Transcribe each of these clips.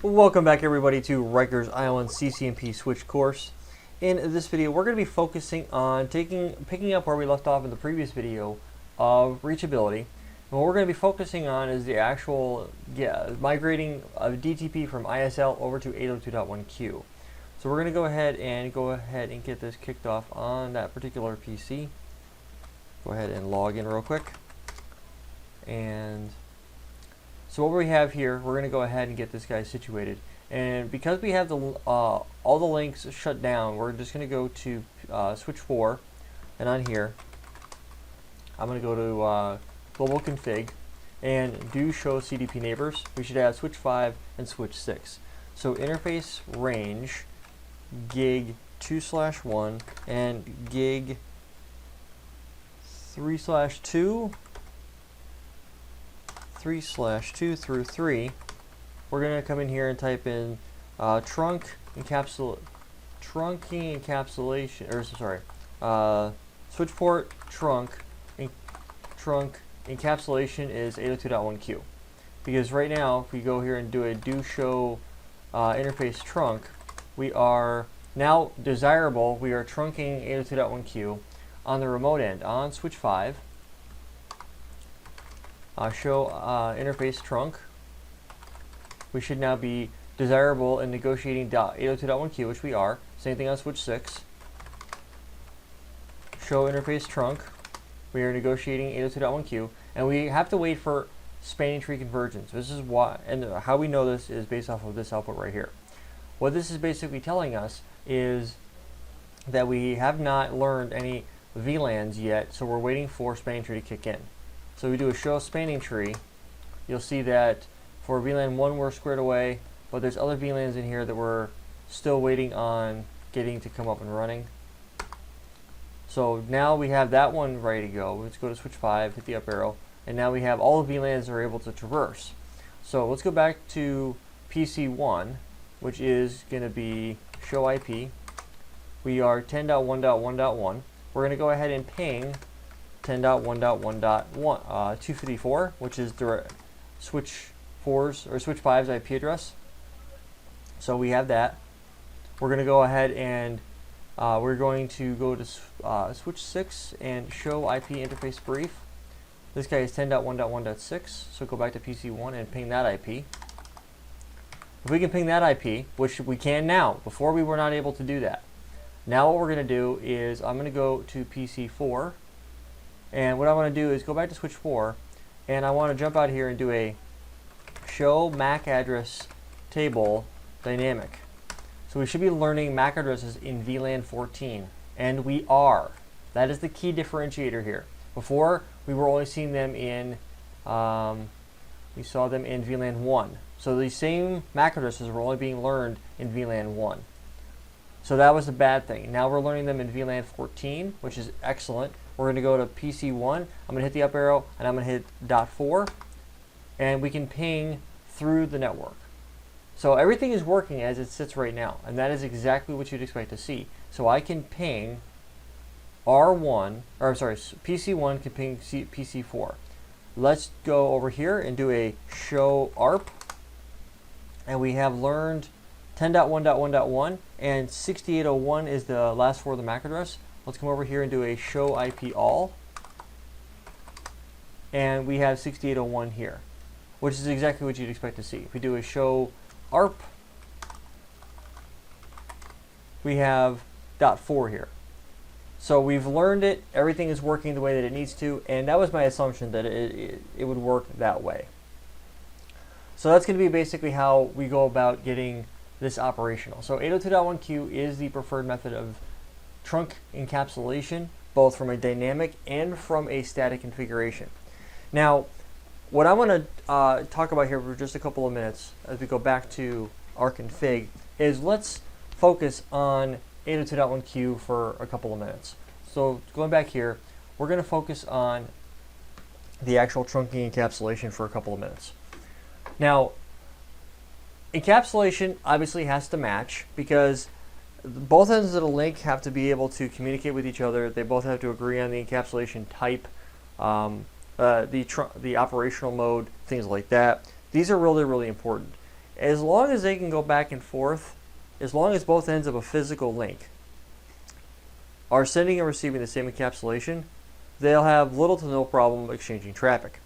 Welcome back everybody to Rikers Island CCNP Switch course. In this video we're going to be focusing on picking up where we left off in the previous video of reachability. And what we're going to be focusing on is the actual migrating of DTP from ISL over to 802.1q. So we're going to go ahead and get this kicked off on that particular PC. Go ahead and log in real quick. And so what we have here, we're going to go ahead and get this guy situated. And because we have the all the links shut down, we're just going to go to switch 4, and on here I'm going to go to global config and do show CDP neighbors. We should have switch 5 and switch 6. So interface range gig 2/1 and gig 3/2 through 3. We're going to come in here and type in trunking encapsulation, or sorry, switch port trunk encapsulation is 802.1q. Because right now, if we go here and do show interface trunk, we are now desirable. We are trunking 802.1q on the remote end on switch 5. Show interface trunk. We should now be desirable in negotiating 802.1q, which we are. Same thing on switch 6. Show interface trunk. We are negotiating 802.1q, and we have to wait for spanning tree convergence. This is why, and how we know this is based off of this output right here. What this is basically telling us is that we have not learned any VLANs yet, so we're waiting for spanning tree to kick in. So we do a show spanning tree. You'll see that for VLAN 1 we're squared away, but there's other VLANs in here that we're still waiting on getting to come up and running. So now we have that one ready to go. Let's go to switch 5, hit the up arrow, and now we have all the VLANs that are able to traverse. So let's go back to PC1, which is going to be show IP. We are 10.1.1.1. We're going to go ahead and ping 10.1.1.254, which is the switch 4's or switch 5's IP address. So we have that. We're going to go ahead and we're going to go to switch 6 and show IP interface brief. This guy is 10.1.1.6, so go back to PC1 and ping that IP. If we can ping that IP, which we can now, before we were not able to do that. Now what we're going to do is I'm going to go to PC4. And what I want to do is go back to switch 4, and I want to jump out here and do a show MAC address table dynamic. So we should be learning MAC addresses in VLAN 14, and we are. That is the key differentiator here. Before, we were only seeing them in, we saw them in VLAN 1. So these same MAC addresses were only being learned in VLAN 1. So that was the bad thing. Now we're learning them in VLAN 14, which is excellent. We're going to go to PC1. I'm going to hit the up arrow, and I'm going to hit .4, and we can ping through the network. So everything is working as it sits right now, and that is exactly what you'd expect to see. So I can ping R1, or sorry, PC1 can ping PC4. Let's go over here and do a show ARP, and we have learned 10.1.1.1, and 6801 is the last 4 of the MAC address. Let's come over here and do a show IP all, and we have 6801 here, which is exactly what you'd expect to see. If we do a show ARP, we have .4 here. So we've learned it, everything is working the way that it needs to, and that was my assumption that it would work that way. So that's going to be basically how we go about getting this operational. So 802.1q is the preferred method of trunk encapsulation, both from a dynamic and from a static configuration. Now, what I want to talk about here for just a couple of minutes as we go back to our config is let's focus on 802.1q for a couple of minutes. So going back here, we're going to focus on the actual trunking encapsulation for a couple of minutes. Now, encapsulation obviously has to match because both ends of the link have to be able to communicate with each other. They both have to agree on the encapsulation type, the operational mode, things like that. These are really, really important. as long as they can go back and forth, as long as both ends of a physical link are sending and receiving the same encapsulation, they'll have little to no problem exchanging traffic.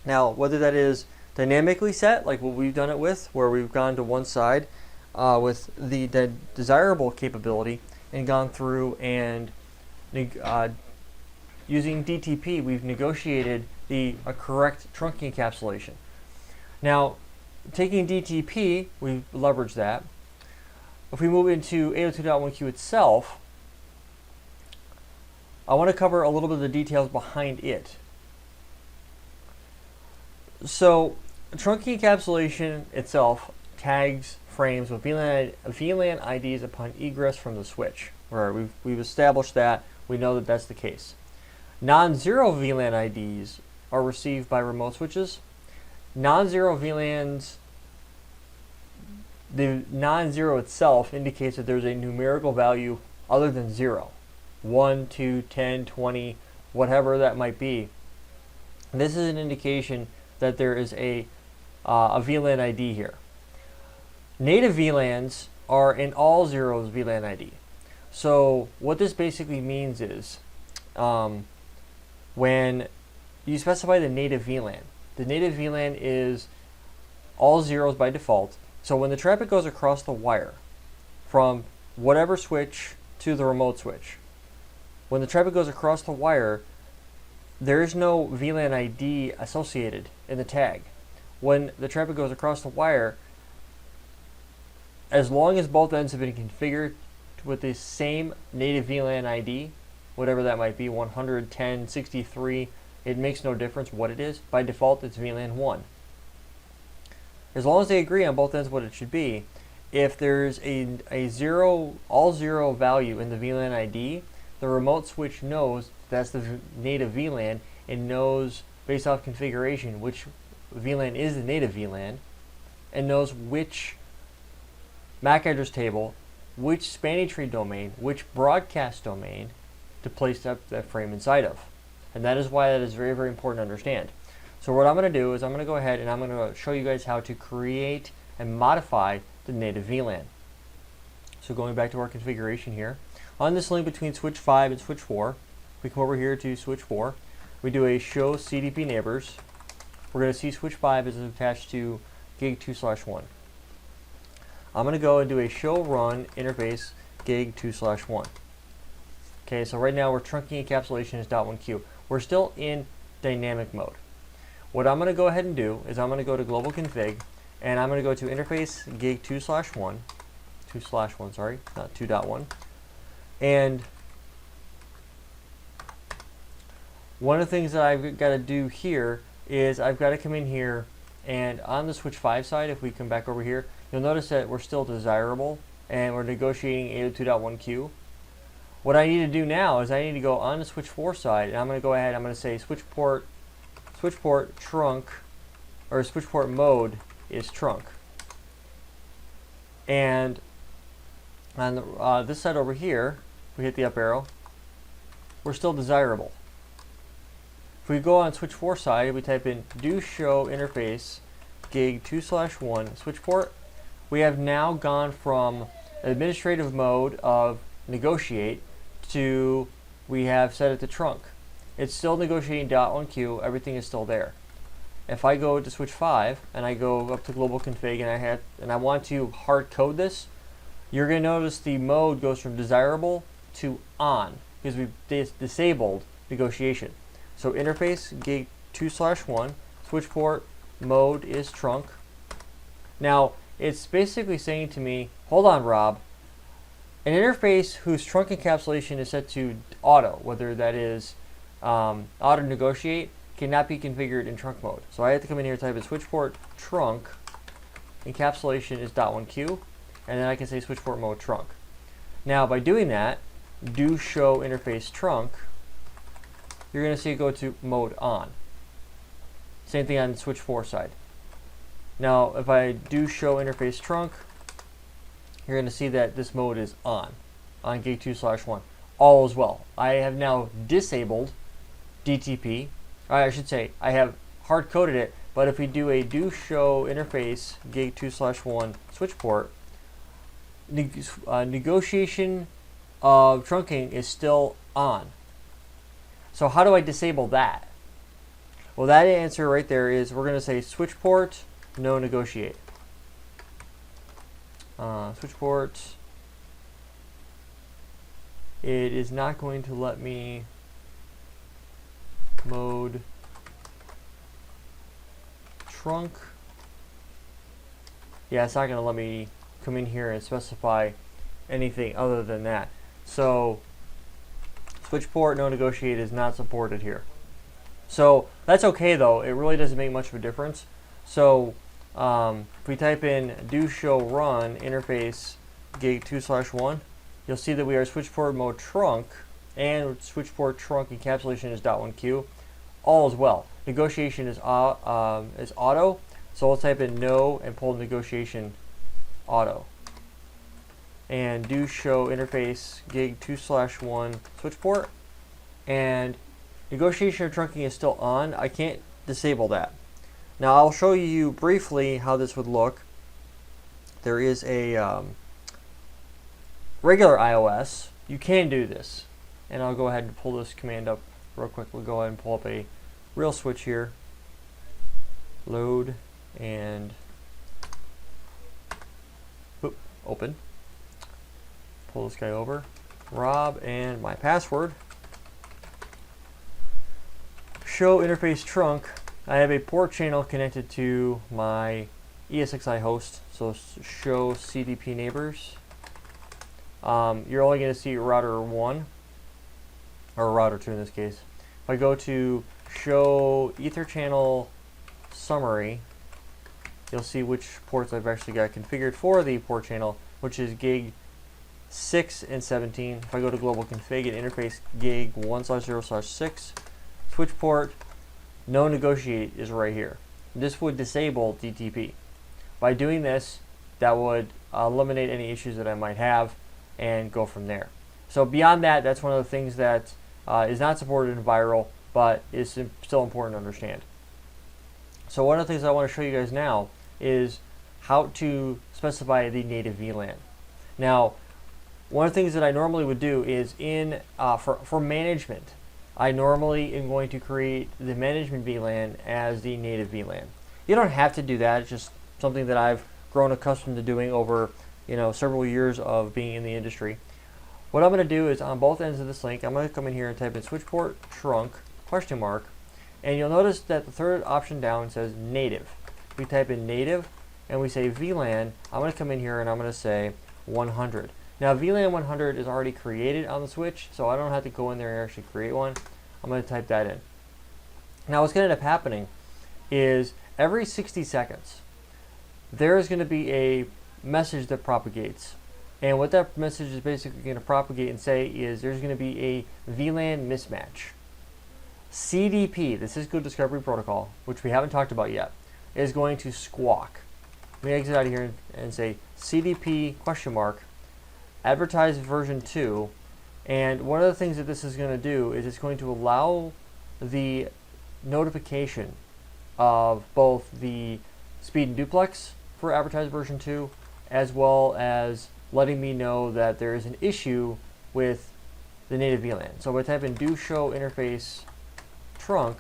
Now, whether that is dynamically set, like what we've done it with, where we've gone to one side with the desirable capability and gone through and using DTP, we've negotiated a correct trunking encapsulation. Now, taking DTP, we leverage that. If we move into 802.1q itself, I want to cover a little bit of the details behind it. So, trunking encapsulation itself tags frames with VLAN IDs upon egress from the switch. Where we've established that, we know that that's the case. Non-zero VLAN IDs are received by remote switches. Non-zero VLANs, the non-zero itself indicates that there's a numerical value other than 0. 1, 2, 10, 20, whatever that might be. This is an indication that there is a VLAN ID here. Native VLANs are an all zeros VLAN ID. So what this basically means is when you specify the native VLAN is all zeros by default. So when the traffic goes across the wire from whatever switch to the remote switch, when the traffic goes across the wire, there is no VLAN ID associated in the tag. When the traffic goes across the wire, as long as both ends have been configured with the same native VLAN ID, whatever that might be, 110, 63, it makes no difference what it is. By default, it's VLAN 1. As long as they agree on both ends what it should be, if there's a zero, all zero value in the VLAN ID, the remote switch knows that's the native VLAN and knows based off configuration which VLAN is the native VLAN and knows which MAC address table, which spanning tree domain, which broadcast domain to place that frame inside of. And that is why that is very, very important to understand. So what I'm going to do is I'm going to go ahead and I'm going to show you guys how to create and modify the native VLAN. So going back to our configuration here, on this link between switch 5 and switch 4, we come over here to switch 4. We do a show CDP neighbors. We're going to see switch 5 is attached to gig 2/1. I'm going to go and do a show run interface gig 2/1. Okay, so right now we're trunking encapsulation is .1q. We're still in dynamic mode. What I'm going to go ahead and do is I'm going to go to global config and I'm going to go to interface gig 2/1, sorry, not 2.1. And one of the things that I've got to do here is I've got to come in here and on the switch 5 side, if we come back over here, you'll notice that we're still desirable and we're negotiating 802.1q. What I need to do now is I need to go on the switch 4 side and I'm going to go ahead, I'm going to say switch port trunk, or switch port mode is trunk. And on this side over here, if we hit the up arrow, we're still desirable. If we go on switch 4 side, we type in do show interface gig 2/1 switch port, we have now gone from administrative mode of negotiate to we have set it to trunk. It's still negotiating .1q, everything is still there. If I go to switch 5 and I go up to global config and I want to hard code this, you're going to notice the mode goes from desirable to on because we've disabled negotiation. So interface gig 2/1 switch port mode is trunk. Now it's basically saying to me, hold on Rob, an interface whose trunk encapsulation is set to auto, whether that is auto negotiate, cannot be configured in trunk mode. So I have to come in here and type in switch port trunk encapsulation is .1q, and then I can say switch port mode trunk. Now by doing that, do show interface trunk, you're going to see it go to mode on. Same thing on the switch 4 side. Now if I do show interface trunk, you're going to see that this mode is on gig 2/1. All is well. I have now disabled DTP. I should say I have hard coded it But if we do a do show interface gig 2/1 switch port, negotiation of trunking is still on. So how do I disable that? Well, that answer right there is we're going to say switch port, no negotiate. Switch port. It is not going to let me mode trunk. Yeah, it's not going to let me come in here and specify anything other than that. So switch port, no negotiate is not supported here. So that's okay though. It really doesn't make much of a difference. So if we type in do show run interface gig 2/1, you'll see that we are switch port mode trunk and switch port trunk encapsulation is .1Q. All is well. Negotiation is auto. So we'll type in no and pull negotiation auto. And do show interface gig 2/1 switch port, and negotiation or trunking is still on. I can't disable that. Now I'll show you briefly how this would look. There is a regular iOS. You can do this, and I'll go ahead and pull this command up real quick. We'll go ahead and pull up a real switch here. Load and open. Pull this guy over. Rob and my password. Show interface trunk. I have a port channel connected to my ESXi host. So show CDP neighbors. You're only going to see router 1 or router 2 in this case. If I go to show ether channel summary, you'll see which ports I've actually got configured for the port channel, which is gig 6 and 17. If I go to global config and interface gig 1/0/6, switch port, no negotiate is right here. This would disable DTP. By doing this, that would eliminate any issues that I might have and go from there. So beyond that, that's one of the things that is not supported in Viral, but is still important to understand. So one of the things I want to show you guys now is how to specify the native VLAN. Now, one of the things that I normally would do is for management, I normally am going to create the management VLAN as the native VLAN. You don't have to do that. It's just something that I've grown accustomed to doing over several years of being in the industry. What I'm going to do is on both ends of this link, I'm going to come in here and type in switch port trunk ? And you'll notice that the third option down says native. We type in native and we say VLAN. I'm going to come in here and I'm going to say 100. Now VLAN 100 is already created on the switch, so I don't have to go in there and actually create one. I'm going to type that in. Now what's going to end up happening is every 60 seconds there is going to be a message that propagates. And what that message is basically going to propagate and say is there's going to be a VLAN mismatch. CDP, the Cisco Discovery Protocol, which we haven't talked about yet, is going to squawk. Let me exit out of here and say CDP ? Advertise version 2. And one of the things that this is going to do is it's going to allow the notification of both the speed and duplex for advertise version 2, as well as letting me know that there is an issue with the native VLAN. So if I type in do show interface trunk,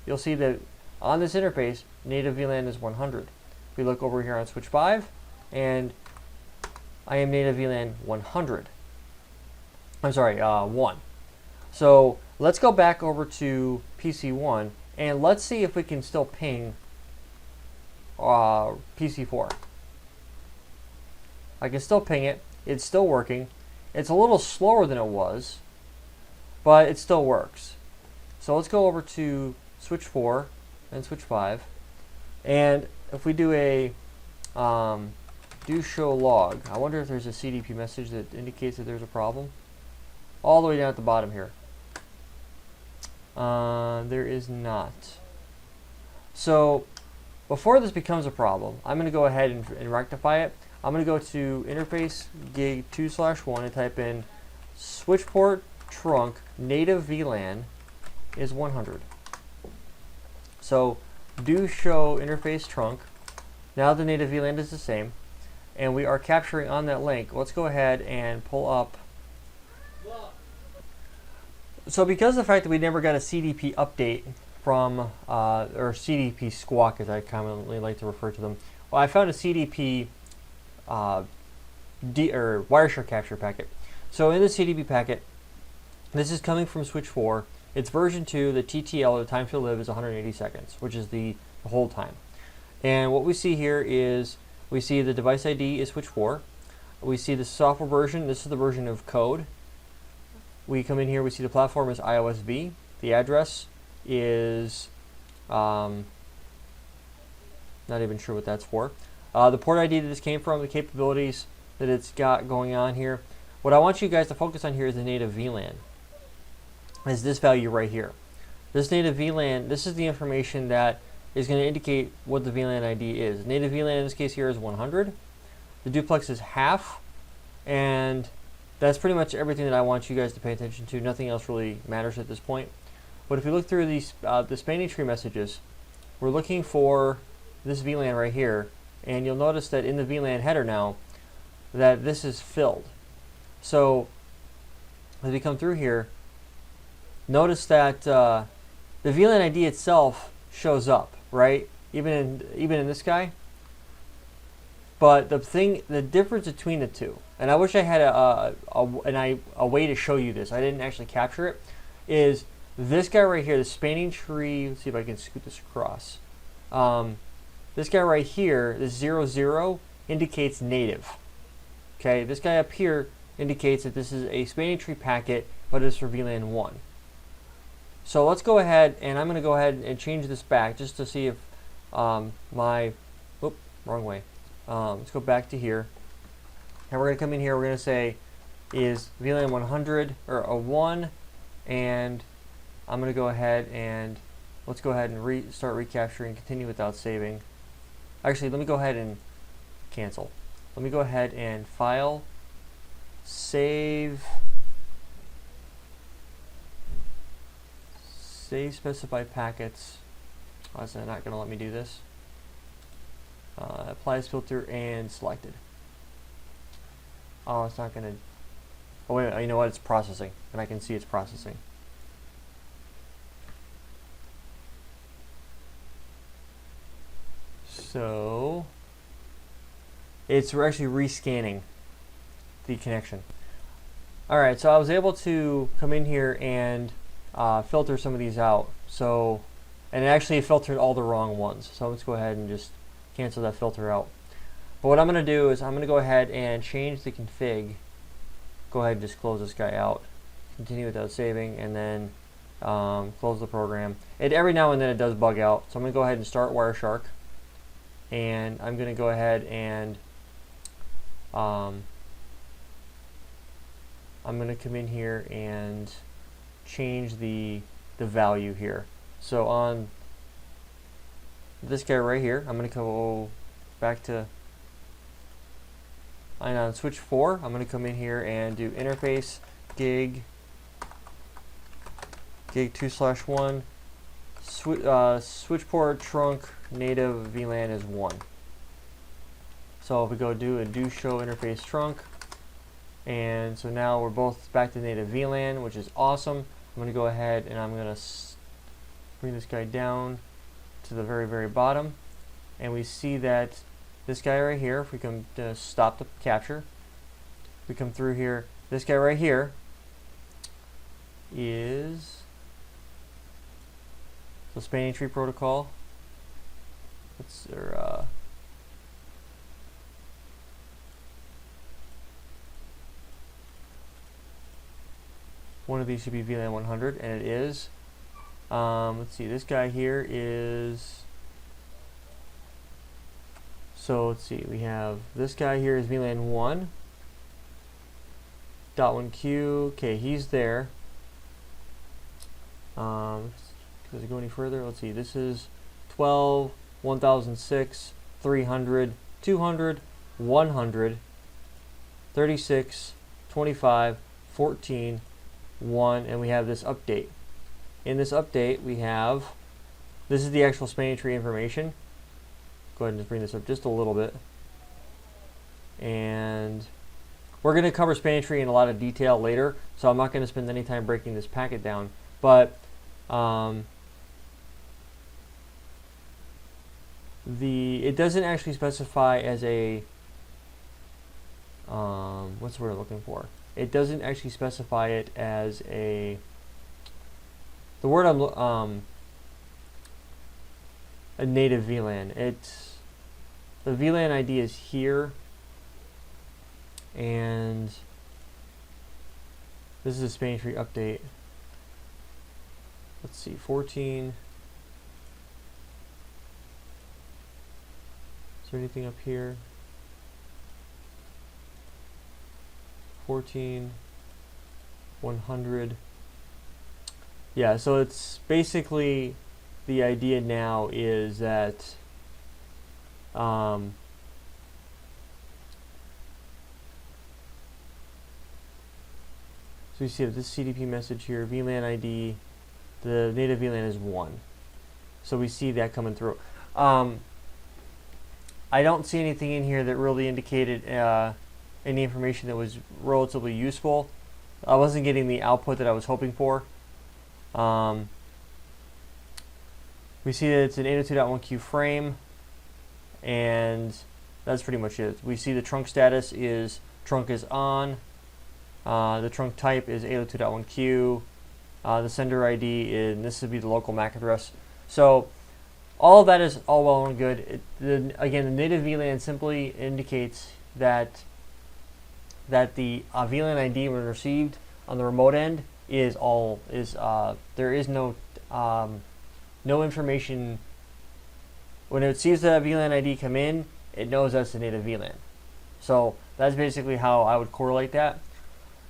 you'll see that on this interface, native VLAN is 100. We look over here on switch 5, and I am native VLAN 100. I'm sorry, 1. So let's go back over to PC1, and let's see if we can still ping PC4. I can still ping it. It's still working. It's a little slower than it was, but it still works. So let's go over to switch 4 and switch 5, and if we do a do show log, I wonder if there's a CDP message that indicates that there's a problem. All the way down at the bottom here. There is not. So before this becomes a problem, I'm going to go ahead and rectify it. I'm going to go to interface gig 2/1 and type in switch port trunk native VLAN is 100. So do show interface trunk. Now the native VLAN is the same, and we are capturing on that link. Let's go ahead and pull up. So because of the fact that we never got a CDP update from, or CDP squawk as I commonly like to refer to them, well, I found a CDP or Wireshark capture packet. So in the CDP packet, this is coming from switch 4. It's version 2. The TTL, or the time to live, is 180 seconds, which is the hold time. And what we see here is we see the device ID is switch 4. We see the software version. This is the version of code. We come in here, we see the platform is iOSB. The address is, not even sure what that's for. The port ID that this came from, the capabilities that it's got going on here. What I want you guys to focus on here is the native VLAN. Is this value right here. This native VLAN, this is the information that is going to indicate what the VLAN ID is. Native VLAN in this case here is 100. The duplex is half, and that's pretty much everything that I want you guys to pay attention to. Nothing else really matters at this point. But if you look through these the spanning tree messages, we're looking for this VLAN right here, and you'll notice that in the VLAN header now that this is filled. So as we come through here, notice that the VLAN ID itself shows up, right? Even in this guy. But the difference between the two, and I wish I had a way to show you this. I didn't actually capture it. Is this guy right here, the spanning tree? Let's see if I can scoot this across. This guy right here, this 00, indicates native. Okay, this guy up here indicates that this is a spanning tree packet, but it's for VLAN 1. So let's go ahead, and I'm going to go ahead and change this back just to see if wrong way. Let's go back to here, and we're going to come in here. We're going to say is VLAN 100 or a 1, and I'm going to go ahead and let's go ahead and start recapturing. Continue without saving. Actually, let me go ahead and cancel. Let me go ahead and file, save specified packets. Oh, it's not going to let me do this. Applies filter and selected. Oh, it's not going to. Oh wait, you know what? It's processing, and I can see it's processing. So we're actually rescanning the connection. All right, so I was able to come in here and filter some of these out. So, and it actually filtered all the wrong ones. So let's go ahead and just cancel that filter out. But what I'm going to do is I'm going to go ahead and change the config. Go ahead and just close this guy out. Continue without saving, and then close the program. Every now and then it does bug out. So I'm going to go ahead and start Wireshark. And I'm going to go ahead and I'm going to come in here and change the value here. So on this guy right here, I'm going to go back to, and on switch 4, I'm going to come in here and do interface gig 2/1 switch port trunk native VLAN is 1. So if we go do show interface trunk, and so now we're both back to native VLAN, which is awesome. I'm going to go ahead and I'm going to bring this guy down to the very, very bottom, and we see that this guy right here, if we come to stop the capture, we come through here, this guy right here is the spanning tree protocol. It's one of these should be VLAN 100, and it is. Let's see, this guy here is, so let's see, we have this guy here is VLAN 1. .1Q, okay, he's there. Does it go any further? Let's see, this is 12, 1006, 300, 200, 100, 36, 25, 14, 1, and we have this update. In this update, we have this is the actual spanning tree information. Go ahead and just bring this up just a little bit. And we're going to cover spanning tree in a lot of detail later, so I'm not going to spend any time breaking this packet down. But it doesn't actually specify as a what's the word I'm looking for? It doesn't actually specify it as a a native VLAN. The VLAN ID is here, and this is a spanning tree update. Let's see, 14. Is there anything up here? 14, 100. Yeah, so it's basically, the idea now is that so you see this CDP message here, VLAN ID, the native VLAN is 1. So we see that coming through. I don't see anything in here that really indicated any information that was relatively useful. I wasn't getting the output that I was hoping for. We see that it's an 802.1q frame, and that's pretty much it. We see the trunk status is trunk is on. The trunk type is 802.1q. The sender ID is, and this would be the local MAC address. So all of that is all well and good. Again, the native VLAN simply indicates that the VLAN ID when received on the remote end is there is no information. When it sees the VLAN ID come in, it knows that's the native VLAN. So that's basically how I would correlate that.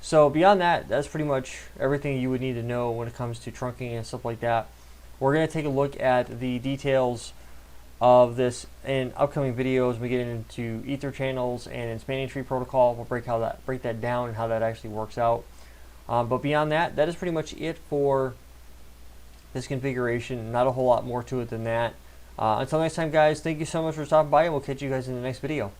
So beyond that, that's pretty much everything you would need to know when it comes to trunking and stuff like that. We're going to take a look at the details of this in upcoming videos. We get into ether channels and in spanning tree protocol. We'll break that down and how that actually works out. But beyond that, that is pretty much it for this configuration. Not a whole lot more to it than that. Until next time, guys, thank you so much for stopping by, and we'll catch you guys in the next video.